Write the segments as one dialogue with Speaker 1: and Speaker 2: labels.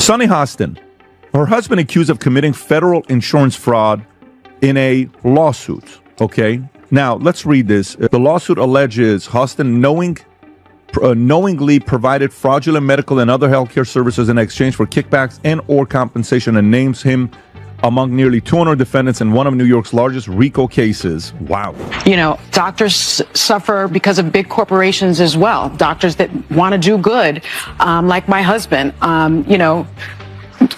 Speaker 1: Sunny Hostin, her husband accused of committing federal insurance fraud in a lawsuit. Okay, now let's read this. The lawsuit alleges Hostin knowingly provided fraudulent medical and other healthcare services in exchange for kickbacks and or compensation, and names him among nearly 200 defendants in one of New York's largest RICO cases. Wow.
Speaker 2: You know, doctors suffer because of big corporations as well. Doctors that want to do good, like my husband, you know,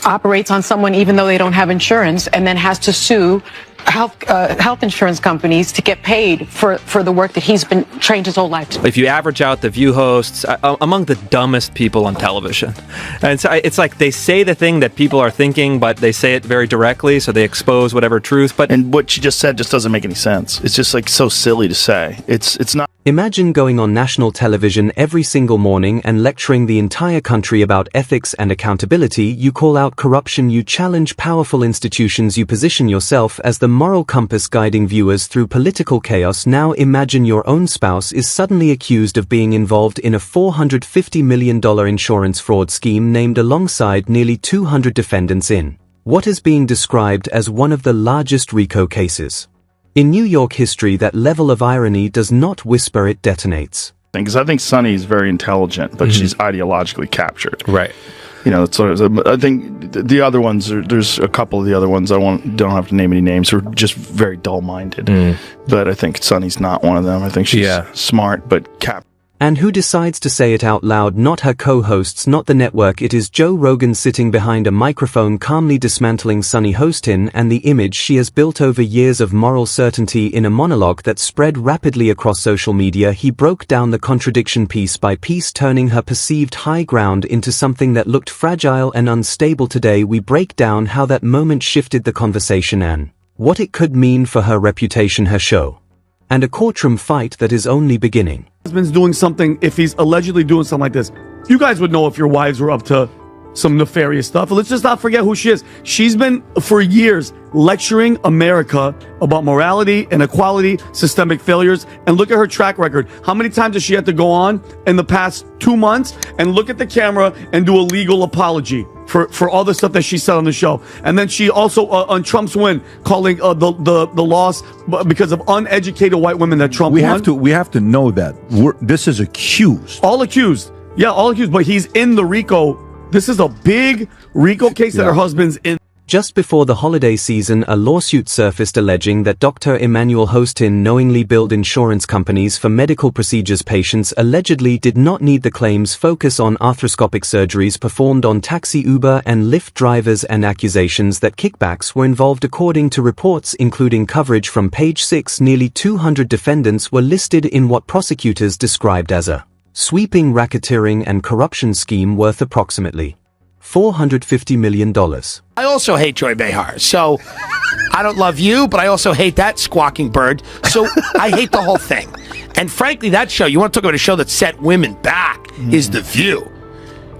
Speaker 2: operates on someone even though they don't have insurance, and then has to sue health insurance companies to get paid for the work that he's been trained his whole life to.
Speaker 3: If you average out the View hosts, among the dumbest people on television. And it's like they say the thing that people are thinking, but they say it very directly, so they expose whatever truth.
Speaker 4: And what she just said just doesn't make any sense. It's just like so silly to say. It's not.
Speaker 5: Imagine going on national television every single morning and lecturing the entire country about ethics and accountability. You call out corruption, you challenge powerful institutions, you position yourself as the moral compass guiding viewers through political chaos. Now imagine your own spouse is suddenly accused of being involved in a $450 million insurance fraud scheme named alongside nearly 200 defendants in what is being described as one of the largest RICO cases in New York history. That level of irony does not whisper, it detonates.
Speaker 4: Because I think Sunny is very intelligent, but she's ideologically captured.
Speaker 3: Right.
Speaker 4: You know, I think the other ones, there's a couple of the other ones, don't have to name any names, who are just very dull-minded. But I think Sunny's not one of them. I think she's smart, but captured.
Speaker 5: And who decides to say it out loud? Not her co-hosts, not the network. It is Joe Rogan sitting behind a microphone calmly dismantling Sunny Hostin and the image she has built over years of moral certainty. In a monologue that spread rapidly across social media, he broke down the contradiction piece by piece, turning her perceived high ground into something that looked fragile and unstable. Today we break down how that moment shifted the conversation and what it could mean for her reputation, her show, and a courtroom fight that is only beginning.
Speaker 6: Husband's doing something, if he's allegedly doing something like this, you guys would know if your wives were up to some nefarious stuff. Let's just not forget who she is. She's been, for years, lecturing America about morality, inequality, systemic failures, and look at her track record. How many times does she have to go on in the past 2 months and look at the camera and do a legal apology for all the stuff that she said on the show? And then she also, on Trump's win, calling the loss because of uneducated white women that Trump won.
Speaker 1: We have to know that this is accused.
Speaker 6: All accused. Yeah, all accused, but he's in the RICO. This is a big RICO case that her husband's in.
Speaker 5: Just before the holiday season, a lawsuit surfaced alleging that Dr. Emmanuel Hostin knowingly billed insurance companies for medical procedures patients allegedly did not need. The claims focus on arthroscopic surgeries performed on taxi, Uber, and Lyft drivers, and accusations that kickbacks were involved. According to reports, including coverage from Page 6, nearly 200 defendants were listed in what prosecutors described as a sweeping racketeering and corruption scheme worth approximately $450 million.
Speaker 7: I also hate Joy Behar, so I don't love you, but I also hate that squawking bird, so I hate the whole thing. And frankly, that show, you want to talk about a show that set women back, is The View.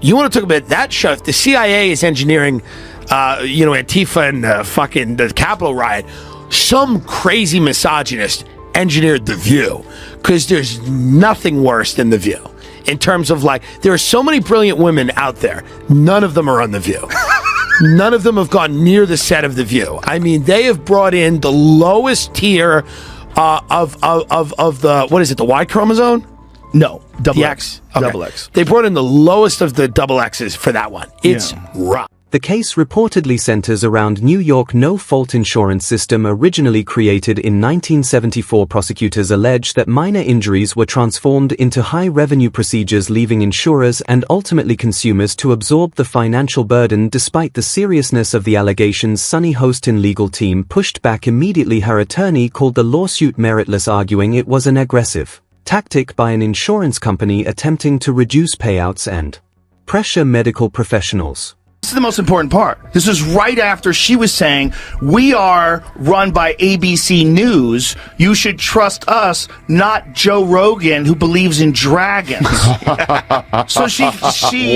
Speaker 7: You want to talk about that show, if the CIA is engineering, Antifa and fucking the Capitol riot, some crazy misogynist engineered The View, because there's nothing worse than The View. In terms of, like, there are so many brilliant women out there. None of them are on The View. None of them have gone near the set of The View. I mean, they have brought in the lowest tier of the, what is it, the Y chromosome?
Speaker 4: No, double
Speaker 7: X.
Speaker 4: Okay. Double X.
Speaker 7: They brought in the lowest of the double X's for that one. It's rough.
Speaker 5: The case reportedly centers around New York no-fault insurance system originally created in 1974. Prosecutors allege that minor injuries were transformed into high-revenue procedures, leaving insurers and ultimately consumers to absorb the financial burden. Despite the seriousness of the allegations, Sunny Hostin legal team pushed back immediately. Her attorney called the lawsuit meritless, arguing it was an aggressive tactic by an insurance company attempting to reduce payouts and pressure medical professionals.
Speaker 4: This is the most important part. This is right after she was saying, we are run by ABC News. You should trust us, not Joe Rogan, who believes in dragons. So she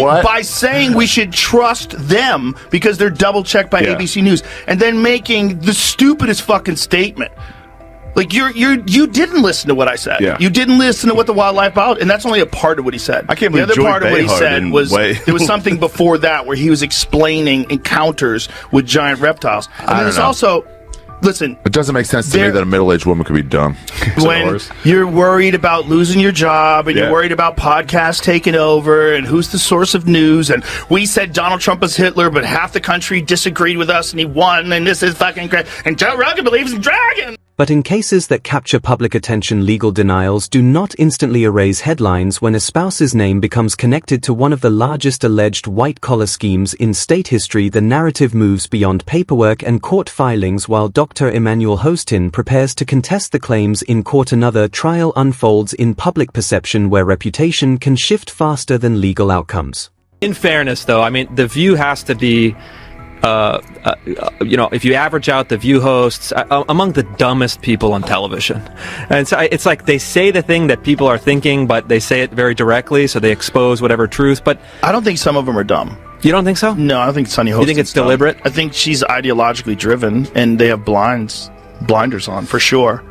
Speaker 4: by saying we should trust them because they're double checked by ABC News, and then making the stupidest fucking statement. Like you didn't listen to what I said.
Speaker 8: Yeah.
Speaker 4: You didn't listen to what the wildlife about, and that's only a part of what he said.
Speaker 8: I can't believe
Speaker 4: the other
Speaker 8: Joy
Speaker 4: part of what he
Speaker 8: Behar
Speaker 4: said
Speaker 8: didn't
Speaker 4: was
Speaker 8: weigh-
Speaker 4: there was something before that where he was explaining encounters with giant reptiles. And then
Speaker 8: don't
Speaker 4: there's
Speaker 8: know.
Speaker 4: also, listen,
Speaker 8: It doesn't make sense to me
Speaker 4: There-
Speaker 8: that a middle-aged woman could be dumb.
Speaker 4: when you're worried about losing your job and
Speaker 8: Yeah.
Speaker 4: you're worried about podcasts taking over and who's the source of news, and we said Donald Trump was Hitler, but half the country disagreed with us and he won, and this is fucking great, and Joe Rogan believes in dragons.
Speaker 5: But in cases that capture public attention, legal denials do not instantly erase headlines when a spouse's name becomes connected to one of the largest alleged white-collar schemes in state history. The narrative moves beyond paperwork and court filings while Dr. Emmanuel Hostin prepares to contest the claims in court. Another trial unfolds in public perception where reputation can shift faster than legal outcomes.
Speaker 3: In fairness, though, I mean, The View has to be, if you average out The View hosts, among the dumbest people on television. And so it's like they say the thing that people are thinking, but they say it very directly, so they expose whatever truth. But
Speaker 4: I don't think some of them are dumb.
Speaker 3: you don't think so?
Speaker 4: No, I don't think Sunny Hostin's
Speaker 3: You think it's
Speaker 4: dumb.
Speaker 3: deliberate?
Speaker 4: I think she's ideologically driven, and they have blinders on for sure.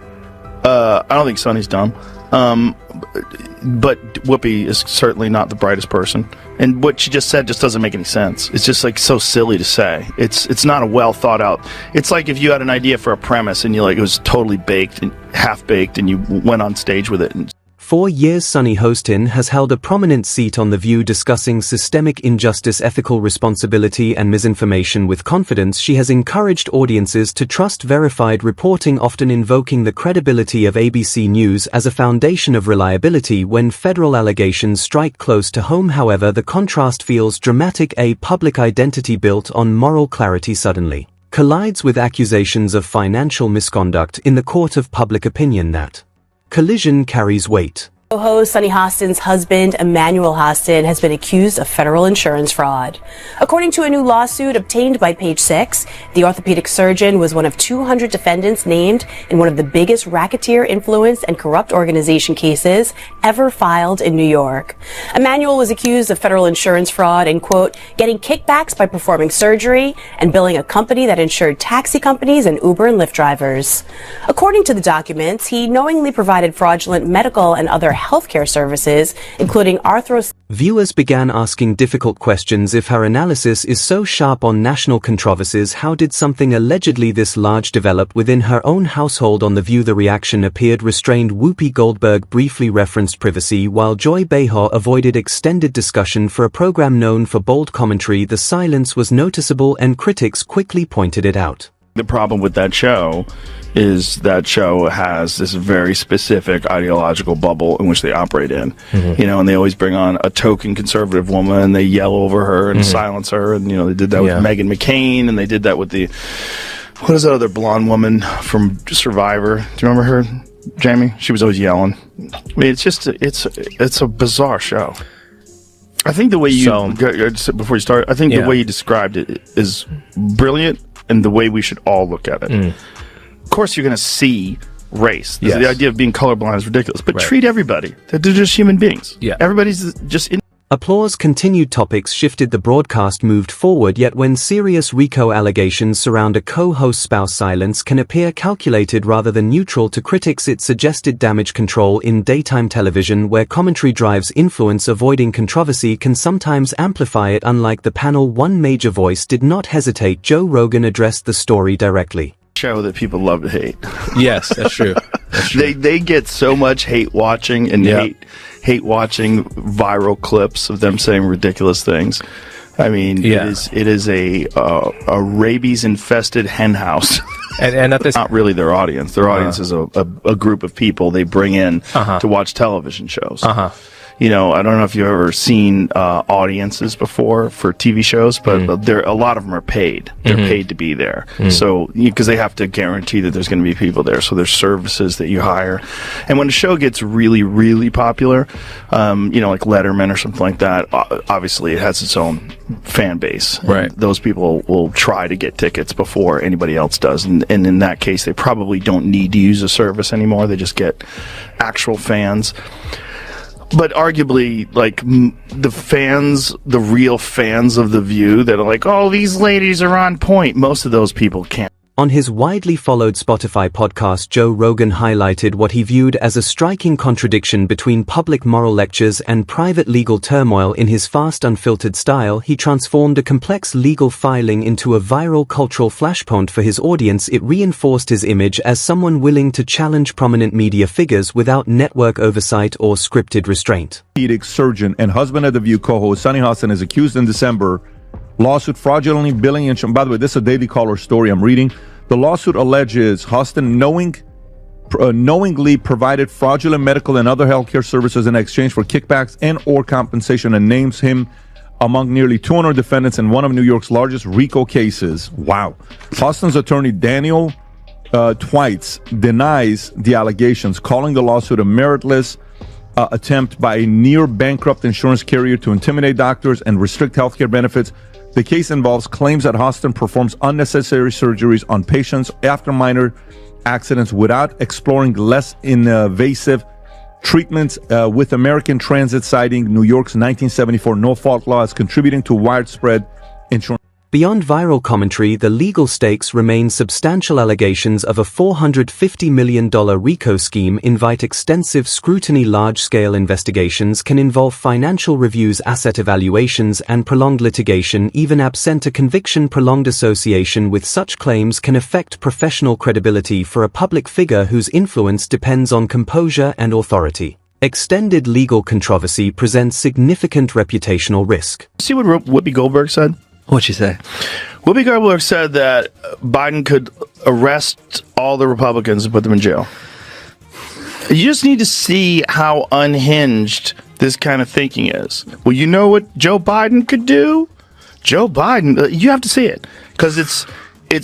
Speaker 4: I don't think Sunny's dumb, but Whoopi is certainly not the brightest person. And what she just said just doesn't make any sense. It's just like so silly to say. It's not a well thought out. It's like if you had an idea for a premise and it was totally baked and half baked, and you went on stage with it. And
Speaker 5: 4 years Sunny Hostin has held a prominent seat on The View, discussing systemic injustice, ethical responsibility and misinformation with confidence. She has encouraged audiences to trust verified reporting, often invoking the credibility of ABC News as a foundation of reliability when federal allegations strike close to home. However, the contrast feels dramatic. A public identity built on moral clarity suddenly collides with accusations of financial misconduct in the court of public opinion. That collision carries weight.
Speaker 9: Co-host Sunny Hostin's husband, Emmanuel Hostin, has been accused of federal insurance fraud. According to a new lawsuit obtained by Page Six, the orthopedic surgeon was one of 200 defendants named in one of the biggest racketeer, influence, and corrupt organization cases ever filed in New York. Emmanuel was accused of federal insurance fraud and, quote, getting kickbacks by performing surgery and billing a company that insured taxi companies and Uber and Lyft drivers. According to the documents, he knowingly provided fraudulent medical and other healthcare services, including arthros.
Speaker 5: Viewers began asking difficult questions. If her analysis is so sharp on national controversies, how did something allegedly this large develop within her own household? On The View, the reaction appeared restrained. Whoopi Goldberg briefly referenced privacy, while Joy Behar avoided extended discussion. For a program known for bold commentary, the silence was noticeable, and critics quickly pointed it out.
Speaker 4: the problem with that show is that show has this very specific ideological bubble in which they operate in, and they always bring on a token conservative woman and they yell over her and silence her. And, they did that with Meghan McCain, and they did that with what is that other blonde woman from Survivor? Do you remember her, Jamie? She was always yelling. I mean, it's a bizarre show. I think the way before you start, I think the way you described it is brilliant, and the way we should all look at it. Of course, you're going to see race. The idea of being colorblind is ridiculous, but treat everybody. They're just human beings. Everybody's just in.
Speaker 5: Applause continued. Topics shifted. The broadcast moved forward, yet when serious RICO allegations surround a co-host spouse, silence can appear calculated rather than neutral. To critics, it suggested damage control. In daytime television, where commentary drives influence, avoiding controversy can sometimes amplify it. Unlike the panel, one major voice did not hesitate. Joe Rogan addressed the story directly.
Speaker 4: Show that people love to hate.
Speaker 10: Yes, that's true. That's true.
Speaker 4: They get so much hate watching and hate watching viral clips of them saying ridiculous things. I mean, it is a rabies infested hen house.
Speaker 10: And at this,
Speaker 4: not really their audience. Their audience is a group of people they bring in to watch television shows. I don't know if you've ever seen audiences before for TV shows, but a lot of them are paid. They're paid to be there. So, because they have to guarantee that there's going to be people there. So there's services that you hire. And when a show gets really, really popular, like Letterman or something like that, obviously it has its own fan base.
Speaker 10: Right.
Speaker 4: Those people will try to get tickets before anybody else does. And in that case, they probably don't need to use a service anymore. They just get actual fans. But arguably, like, the real fans of The View that are like, oh, these ladies are on point, most of those people can't.
Speaker 5: On his widely followed Spotify podcast, Joe Rogan highlighted what he viewed as a striking contradiction between public moral lectures and private legal turmoil. In his fast, unfiltered style, he transformed a complex legal filing into a viral cultural flashpoint for his audience. It reinforced his image as someone willing to challenge prominent media figures without network oversight or scripted restraint.
Speaker 1: Orthopedic surgeon and husband of The View co-host Sunny Hostin is accused in December lawsuit fraudulently billing insurance. By the way, this is a Daily Caller story I'm reading. The lawsuit alleges Hostin knowingly provided fraudulent medical and other healthcare services in exchange for kickbacks and or compensation, and names him among nearly 200 defendants in one of New York's largest RICO cases. Wow. Hostin's attorney Daniel Twites denies the allegations, calling the lawsuit a meritless attempt by a near bankrupt insurance carrier to intimidate doctors and restrict healthcare benefits. The case involves claims that Hostin performs unnecessary surgeries on patients after minor accidents without exploring less invasive treatments, with American Transit citing New York's 1974 no-fault law as contributing to widespread insurance.
Speaker 5: Beyond viral commentary, the legal stakes remain. Substantial allegations of a $450 million RICO scheme invite extensive scrutiny. Large-scale investigations can involve financial reviews, asset evaluations, and prolonged litigation. Even absent a conviction, prolonged association with such claims can affect professional credibility for a public figure whose influence depends on composure and authority. Extended legal controversy presents significant reputational risk.
Speaker 4: See what Whoopi Goldberg said?
Speaker 3: What'd she say?
Speaker 4: Whoopi Goldberg said that Biden could arrest all the Republicans and put them in jail. You just need to see how unhinged this kind of thinking is. Well, you know what Joe Biden could do? Joe Biden, you have to see it because it's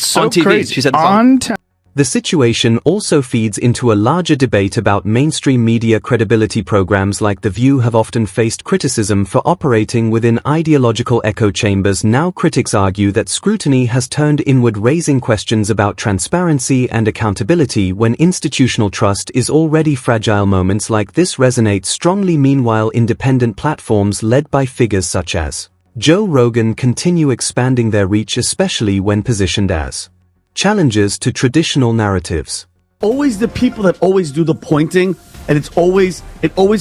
Speaker 4: so
Speaker 3: on TV.
Speaker 4: crazy.
Speaker 3: She said it's
Speaker 4: on TV.
Speaker 5: The situation also feeds into a larger debate about mainstream media credibility. Programs like The View have often faced criticism for operating within ideological echo chambers. Now critics argue that scrutiny has turned inward, raising questions about transparency and accountability when institutional trust is already fragile. Moments like this resonate strongly. Meanwhile, independent platforms led by figures such as Joe Rogan continue expanding their reach, especially when positioned as challenges to traditional narratives.
Speaker 6: Always the people that always do the pointing, and it always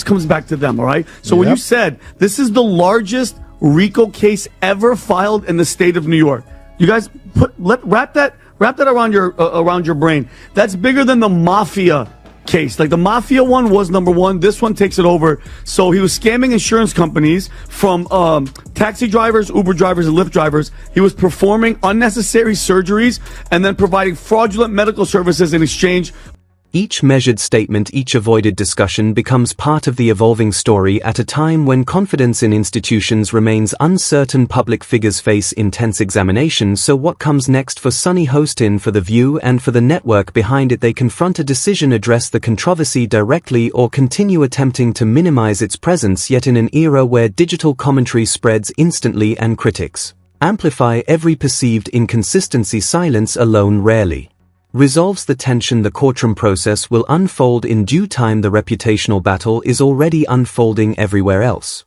Speaker 6: comes back to them, all right? So when you said this is the largest RICO case ever filed in the state of New York, you guys wrap that around your brain. That's bigger than the mafia case. Like the mafia one was number one. This one takes it over. So he was scamming insurance companies from taxi drivers, Uber drivers, and Lyft drivers. He was performing unnecessary surgeries and then providing fraudulent medical services in exchange.
Speaker 5: Each measured statement, each avoided discussion becomes part of the evolving story at a time when confidence in institutions remains uncertain. Public figures face intense examination. So what comes next for Sunny Hostin, for The View, and for the network behind it? They confront a decision, address the controversy directly, or continue attempting to minimize its presence, yet in an era where digital commentary spreads instantly and critics amplify every perceived inconsistency. Silence alone rarely resolves the tension. The courtroom process will unfold in due time. The reputational battle is already unfolding everywhere else.